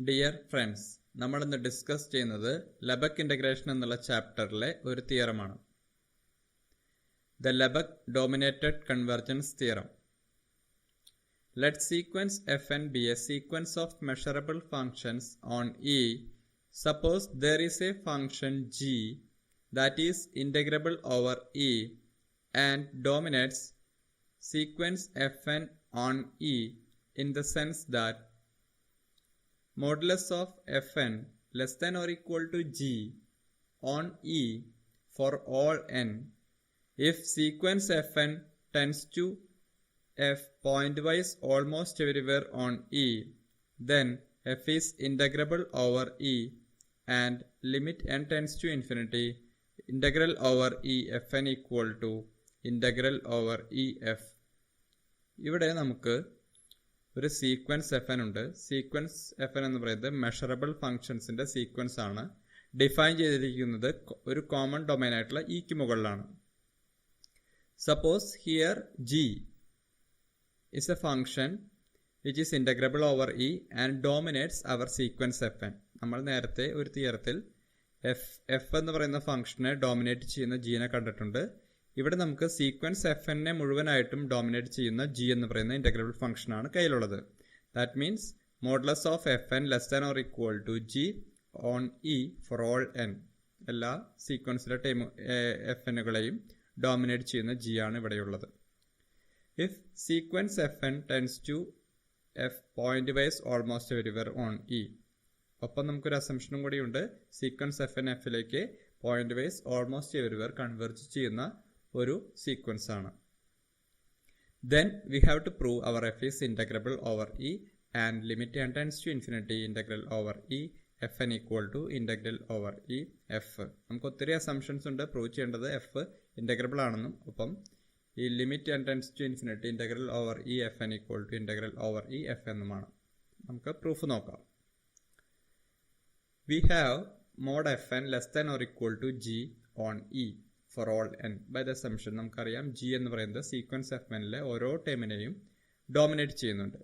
Dear friends, നമ്മളിന്ന് discuss ചെയ്യുന്നത് ലെബക് integration എന്നുള്ള ചാപ്റ്ററിലെ ഒരു തിയറമാണ്. The Lebesgue dominated convergence theorem. Let sequence fn be a sequence of measurable functions on E. Suppose there is a function g that is integrable over E and dominates sequence fn on E in the sense that modulus of fn less than or equal to g on E for all n. If sequence fn tends to f pointwise almost everywhere on E, then f is integrable over E and limit n tends to infinity integral over E fn equal to integral over E f. ഇവിടെ നമുക്ക് ഒരു sequence fn ഉണ്ട്. Sequence fn എന്ന് പറയുന്നത് measurable ഫങ്ഷൻസിന്റെ sequence ആണ്. Define ചെയ്തിരിക്കുന്നത് ഒരു common domain ആയിട്ടുള്ള ഇക്ക് മുകളിലാണ്. Suppose here g is a function which is integrable over E and dominates our sequence fn. നമ്മൾ നേരത്തെ ഒരു തിയറത്തിൽ f എന്ന് പറയുന്ന ഫംഗ്ഷനെ ഡോമിനേറ്റ് ചെയ്യുന്ന ജീനെ കണ്ടിട്ടുണ്ട്. ഇവിടെ നമുക്ക് സീക്വൻസ് fn മുഴുവനായിട്ടും ഡോമിനേറ്റ് ചെയ്യുന്ന g എന്ന് പറയുന്ന ഇന്റഗ്രബിൾ ഫംഗ്ഷൻ ആണ് കയ്യിലുള്ളത്. That means modulus of fn less than or equal to g on E for all n. എല്ലാ സീക്വൻസിലെ fnകളെയും ഡോമിനേറ്റ് ചെയ്യുന്ന g ആണ് ഇവിടെയുള്ളത്. If sequence fn tends to f pointwise almost everywhere on E. ഒപ്പം നമുക്കൊരു അസംഷനും കൂടിയുണ്ട്. സീക്വൻസ് fn fലേക്ക് pointwise almost everywhere converge ചെയ്യുന്ന ഒരു സീക്വൻസ് ആണ്. Then we have to prove our f is integrable over E and limit n tends to infinity integral over E fn equal to integral over E f. നമുക്ക് ഒത്തിരി assumptions ഉണ്ട്. Prove ചെയ്യേണ്ടത് f integrable ആണെന്നും ഒപ്പം ഈ limit n tends to infinity integral over E fn equal to integral over E f എന്നുമാണ്. നമുക്ക് proof നോക്കാം. We have mod fn less than or equal to g on E for all n. By the assumption നമുക്കറിയാം g എന്ന് പറയുന്നത് sequence fnലെ ഓരോ ടേമിനെയും dominate ചെയ്യുന്നുണ്ട്.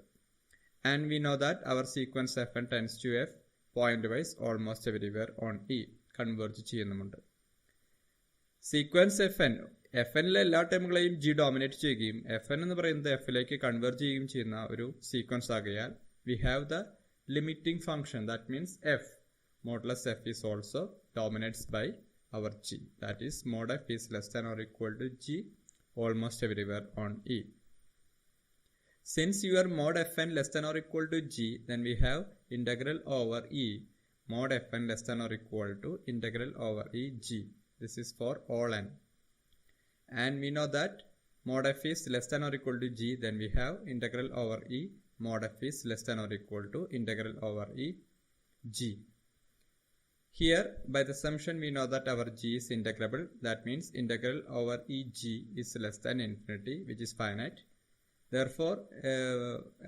And we know that our sequence fn tends to f point wise almost everywhere on E converge ചെയ്യുന്നുമുണ്ട്. Sequence fnലെ എല്ലാ ടേമുകളെയും g dominate ചെയ്യുകയും fn എന്ന് പറയുന്നത് fലേക്ക് കൺവേർജ് ചെയ്യുകയും ചെയ്യുന്ന ഒരു സീക്വൻസ് ആകയാൽ we have the limiting function, that means f modulus f is also dominates by our g, that is mod f is less than or equal to g almost everywhere on E. Since your mod fn less than or equal to g, then we have integral over E mod fn less than or equal to integral over E g. This is for all n. And we know that mod f is less than or equal to g, then we have integral over E mod f is less than or equal to integral over E g. Here by the assumption we know that our g is integrable, that means integral over E g is less than infinity, which is finite. Therefore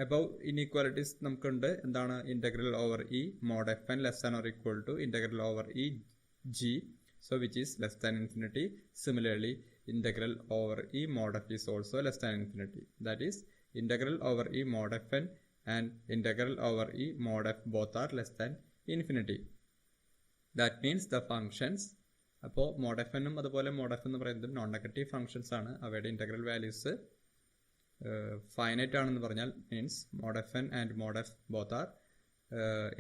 above inequalities നമുക്കുണ്ട്. എന്താണ്? integral over E mod fn less than or equal to integral over E g, so which is less than infinity. Similarly integral over E mod f is also less than infinity, that is integral over E mod fn and integral over E mod f both are less than infinity. That means the functions, അപ്പോൾ mod fn ഉം അതുപോലെ mod f എന്ന് പറയുന്നത് non negative functions ആണ്. അവയുടെ integral values finite ആണെന്ന് പറഞ്ഞാൽ means mod fn and mod f both are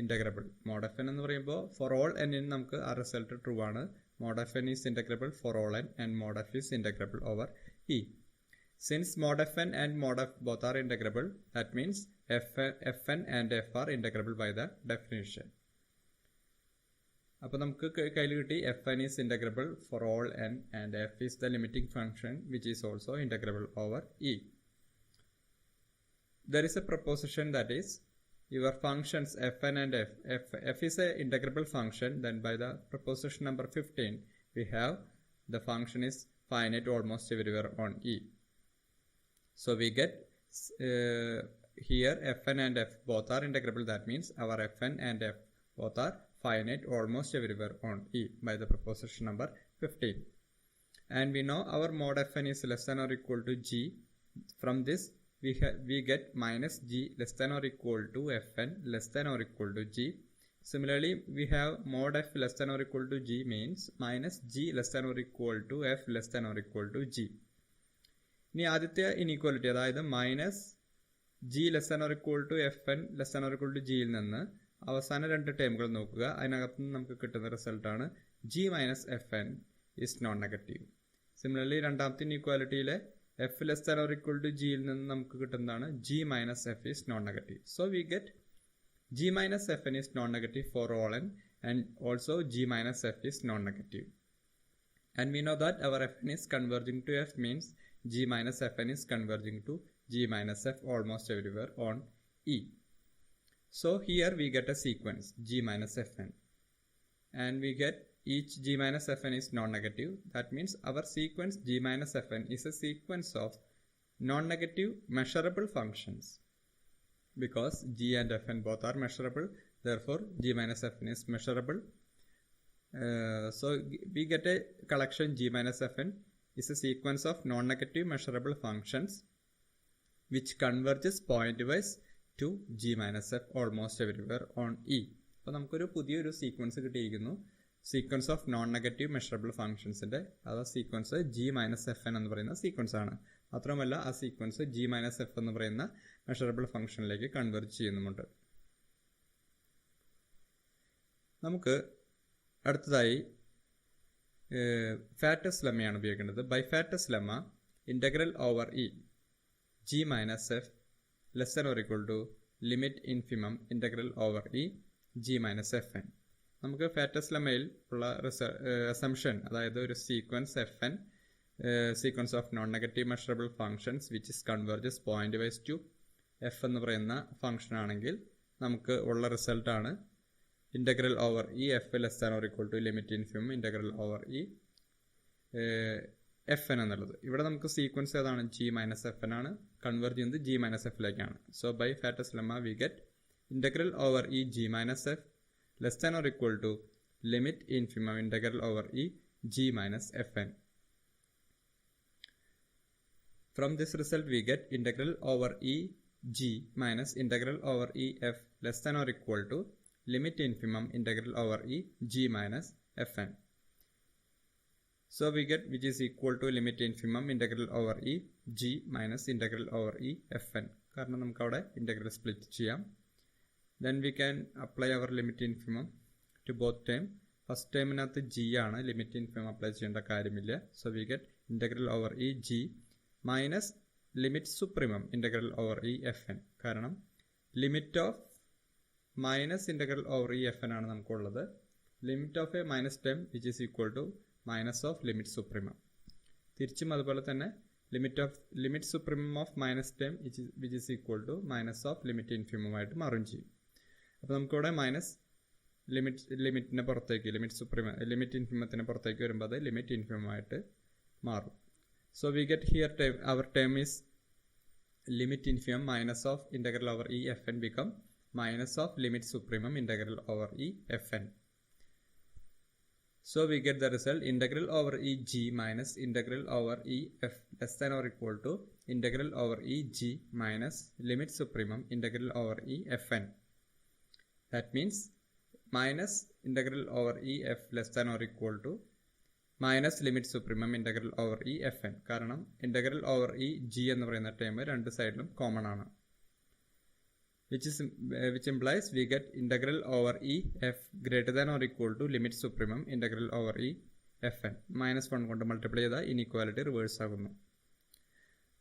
integrable. mod fn എന്ന് പറയുമ്പോൾ ഫോർ ഓൾ n നമുക്ക് ആ റിസൾട്ട് ട്രൂ ആണ്. mod fn is integrable for all n and mod f is integrable over E. Since mod fn and mod f both are integrable, that means fn and f are integrable by the definition. അപ്പോൾ നമുക്ക് കയ്യിൽ കിട്ടി fn is integrable for all n and f is the limiting function which is also integrable over E. There is a proposition that is your functions fn and f is a integrable function, then by the proposition number 15 we have the function is finite almost everywhere on E. So we get here fn and f both are integrable, that means our fn and f both are finite almost everywhere on E by the proposition number 15. And we know our mod fn is less than or equal to g. From this we get minus g less than or equal to fn less than or equal to g. Similarly, we have mod f less than or equal to g means minus g less than or equal to f less than or equal to g. ഇനി ആദ്യത്തെ inequality, അതായത് minus g less than or equal to f n less than or equal to ജിയിൽ നിന്ന് അവസാന രണ്ട് ടേമുകൾ നോക്കുക. അതിനകത്ത് നിന്ന് നമുക്ക് കിട്ടുന്ന റിസൾട്ടാണ് g minus f n is non negative. Similarly രണ്ടാമത്തെ ഇനീക്വാലിറ്റിയിലെ f less than or equal to ജിയിൽ നിന്ന് നമുക്ക് കിട്ടുന്നതാണ് g minus f is non negative. So we get g minus fn is non-negative for all n, and also g minus f is non-negative. And we know that our fn is converging to f means g minus fn is converging to g minus f almost everywhere on E. So here we get a sequence g minus fn, and we get each g minus fn is non-negative. That means our sequence g minus fn is a sequence of non-negative measurable functions. Because g and fn both are measurable, therefore g minus fn is measurable. So we get a collection g minus fn is a sequence of non-negative measurable functions which converges pointwise to g minus f almost everywhere on E. അപ്പോൾ നമുക്കൊരു പുതിയൊരു sequence കിട്ടിയിരിക്കുന്നു, sequence of non negative measurable ഫംഗ്ഷൻസിൻ്റെ. അത് sequence g minus f n എന്ന് പറയുന്ന sequence ആണ്. മാത്രമല്ല ആ സീക്വൻസ് ജി മൈനസ് എഫ് എന്ന് പറയുന്ന മെഷറബിൾ ഫംഗ്ഷനിലേക്ക് കൺവെർജ് ചെയ്യുന്നുമുണ്ട്. നമുക്ക് അടുത്തതായി ഫാറ്റസ് ലെമ്മയാണ് ഉപയോഗിക്കേണ്ടത്. By Fatou's lemma integral over E g minus f less than or equal to limit infimum integral over E g minus f n. നമുക്ക് ഫാറ്റസ് ലെമ്മയിൽ ഉള്ള അസംഷൻ, അതായത് ഒരു sequence f n sequence of non negative measurable functions which is converges pointwise to f എന്ന് പറയുന്ന function ആണെങ്കിൽ നമുക്ക് ഉള്ള റിസൾട്ടാണ് integral over E f less than or equal to limit infimum integral over E f n എന്നുള്ളത്. ഇവിടെ നമുക്ക് sequence ഏതാണ്? ജി മൈനസ് എഫ് എൻ ആണ്. കൺവെർജ് ചെയ്യുന്നത് ജി മൈനസ് എഫിലേക്കാണ്. So by Fatou's lemma we get integral over E g minus f less than or equal to limit infimum integral over E g minus fn. From this result we get integral over E g minus integral over E f less than or equal to limit infimum integral over E g minus fn. So we get which is equal to limit infimum integral over E g minus integral over E fn. കാരണം നമുക്ക് അവിടെ integral split ചെയ്യാം. Then we can apply our limit infimum to both term. First terminathu g ആണ്, limit infimum apply ചെയ്യേണ്ട കാര്യമില്ല. So we get integral over E g minus limit supremum integral over E fn. കാരണം limit of minus integral over E fn ആണ് നമുക്കുള്ളത്. Limit of a minus term which is equal to minus of limit supremum. തിരിച്ചും അതുപോലെ തന്നെ limit supremum of minus term which is equal to minus of limit infimum ആയിട്ട് മാറും ചെയ്യും. അപ്പോൾ നമുക്കിവിടെ മൈനസ് ലിമിറ്റിന് പുറത്തേക്ക് ലിമിറ്റ് ഇൻഫിമത്തിന് പുറത്തേക്ക് വരുമ്പോൾ അത് ലിമിറ്റ് ഇൻഫിമം ആയിട്ട് മാറും. So we get here our term is limit infimum minus of integral over E f n become minus of limit supremum integral over E f n. So we get the result integral over E g minus integral over E f less than or equal to integral over E g minus limit supremum integral over E fn. That means minus integral over E f less than or equal to minus limit supremum integral over E fn. കാരണം integral over E g എന്ന് പറയുന്ന term രണ്ട് സൈഡിലും common ആണ്. Which implies we get integral over E f greater than or equal to limit supremum integral over E fn. -1 കൊണ്ട് multiply ചെയ്താൽ inequality reverse ആകുന്നു.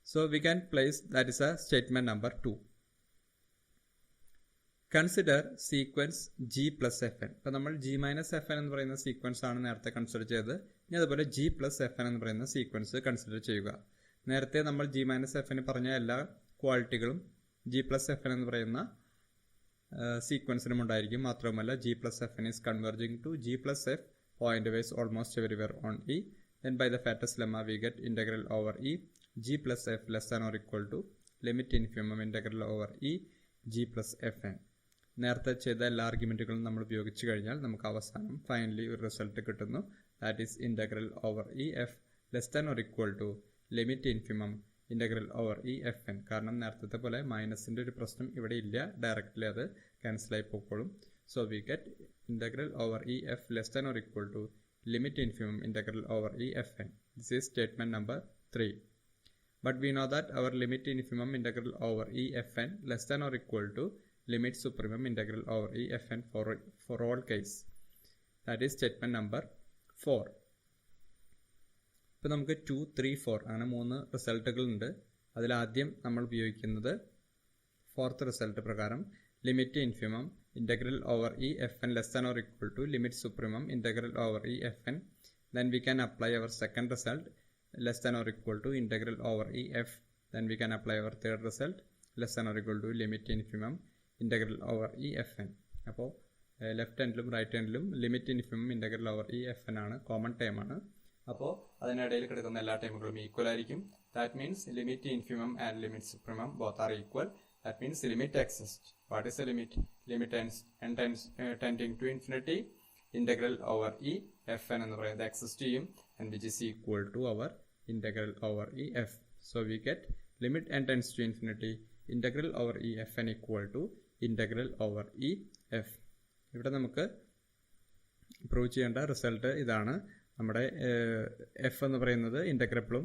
So we can place that is a statement number 2. Consider sequence G plus fn. ഇപ്പോൾ നമ്മൾ G minus fn എന്ന് പറയുന്ന sequence ആണ് നേരത്തെ consider ചെയ്തത്. ഇനി അതുപോലെ G plus fn എന്ന് പറയുന്ന സീക്വൻസ് കൺസിഡർ ചെയ്യുക. നേരത്തെ നമ്മൾ G minus fn പറഞ്ഞ എല്ലാ ക്വാളിറ്റികളും G plus fn എന്ന് പറയുന്ന സീക്വൻസിനും ഉണ്ടായിരിക്കും. മാത്രമല്ല G plus fn is converging to G plus f point wise almost everywhere on E. Then by the Fatt's lemma we get integral over E G plus f less than or equal to limit infimum integral over E G plus fn. നേരത്തെ ചെയ്ത എല്ലാ ആർഗ്യുമെൻറ്റുകളും നമ്മൾ ഉപയോഗിച്ച് കഴിഞ്ഞാൽ നമുക്ക് അവസാനം finally ഒരു result കിട്ടുന്നു. That is integral over E f less than or equal to limit infimum integral over E f n. കാരണം നേരത്തെ പോലെ മൈനസിൻ്റെ ഒരു പ്രശ്നം ഇവിടെ ഇല്ല, ഡയറക്റ്റ്ലി അത് ക്യാൻസൽ ആയി പോയിക്കോളും. So we get integral over E f less than or equal to limit infimum integral over E fn. This is statement number 3. But we know that our limit infimum integral over E fn less than or equal to limit supremum integral over E fn for all case. That is statement number 4. ഇപ്പോൾ നമുക്ക് 2, 3, 4 അങ്ങനെ 3 റിസൾട്ടുകളുണ്ട്. അതിലാദ്യം നമ്മൾ ഉപയോഗിക്കുന്നത് fourth result പ്രകാരം limit infimum integral over E fn less than or equal to limit supremum integral over E fn. Then we can apply our second result less than or equal to integral over E f. Then we can apply our third result less than or equal to limit infimum integral over E fn. അപ്പോൾ left ഹാൻഡിലും right ഹാൻഡിലും limit infimum integral over E f n ആണ്, common time ആണ്. അപ്പോൾ അതിനിടയിൽ കിടക്കുന്ന എല്ലാ ടൈമുകളും equal ആയിരിക്കും. That means limit infimum and limit supremum both are equal. That means limit exists. What is the limit? Limit tending to infinity. Integral over E fn എന്ന് പറയുന്നത് exist ചെയ്യും, and which is equal to our integral over E f. So we get limit n tends to infinity. Integral over E fn equal to integral over E f. ഇവിടെ നമുക്ക് prove ചെയ്യേണ്ട result ഇതാണ്. നമ്മുടെ F എന്ന് പറയുന്നത് ഇൻ്റഗ്രബിളും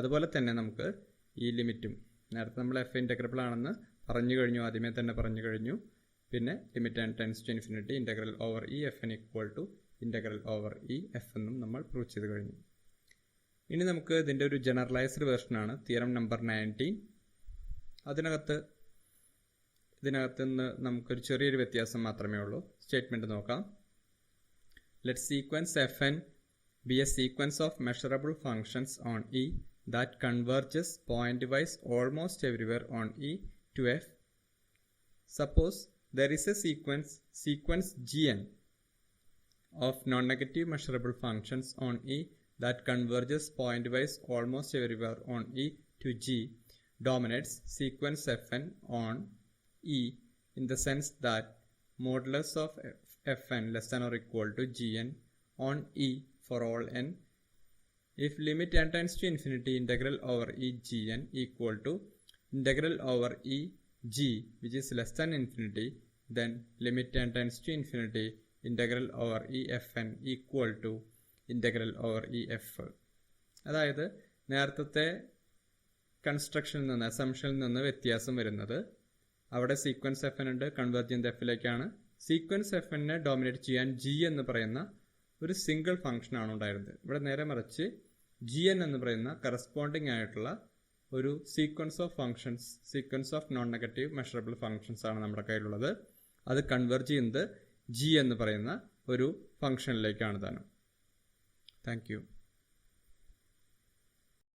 അതുപോലെ തന്നെ നമുക്ക് ഈ ലിമിറ്റും നേരത്തെ നമ്മൾ എഫ് ഇൻ്റഗ്രബിൾ ആണെന്ന് പറഞ്ഞു കഴിഞ്ഞു, ആദ്യമേ തന്നെ പറഞ്ഞു കഴിഞ്ഞു. പിന്നെ limit n tends to infinity integral over E f n equal to integral over E f എന്നും നമ്മൾ പ്രൂവ് ചെയ്ത് കഴിഞ്ഞു. ഇനി നമുക്ക് ഇതിൻ്റെ ഒരു ജനറലൈസ്ഡ് വേർഷനാണ് തിയറം നമ്പർ 19. ഇതിനകത്ത് നിന്ന് നമുക്കൊരു ചെറിയൊരു വ്യത്യാസം മാത്രമേ ഉള്ളൂ. സ്റ്റേറ്റ്മെൻറ്റ് നോക്കാം. Let sequence f N B A sequence of measurable functions on E that converges point-wise almost everywhere on E to F. Suppose there is a sequence Gn of non-negative measurable functions on E that converges point-wise almost everywhere on E to G, dominates sequence Fn on E in the sense that modulus of Fn less than or equal to Gn on E for all n. If limit n tends to infinity integral over E gn equal to integral over E g which is less than infinity, then limit n tends to infinity integral over E fn equal to integral over E f. അതായത് നേരത്തെ കൺസ്ട്രക്ഷനിൽ നിന്ന് അസംഷനിൽ നിന്ന് വ്യത്യാസം വരുന്നത് അവിടെ sequence f N ഉണ്ട്, convergent എഫിലേക്കാണ്. Sequence F എന്നെ dominate ചെയ്യാൻ ജി എന്ന് പറയുന്ന ഒരു സിംഗിൾ ഫംഗ്ഷൻ ആണ് ഉണ്ടായിരുന്നത്. ഇവിടെ നേരെ മറിച്ച് ജി എൻ എന്ന് പറയുന്ന കറസ്പോണ്ടിങ് ആയിട്ടുള്ള ഒരു sequence of functions, sequence of non negative measurable functions ആണ് നമ്മുടെ കയ്യിലുള്ളത്. അത് കൺവേർജ് ചെയ്യുന്നത് ജി എന്ന് പറയുന്ന ഒരു ഫംഗ്ഷനിലേക്കാണ് താനും. Thank you.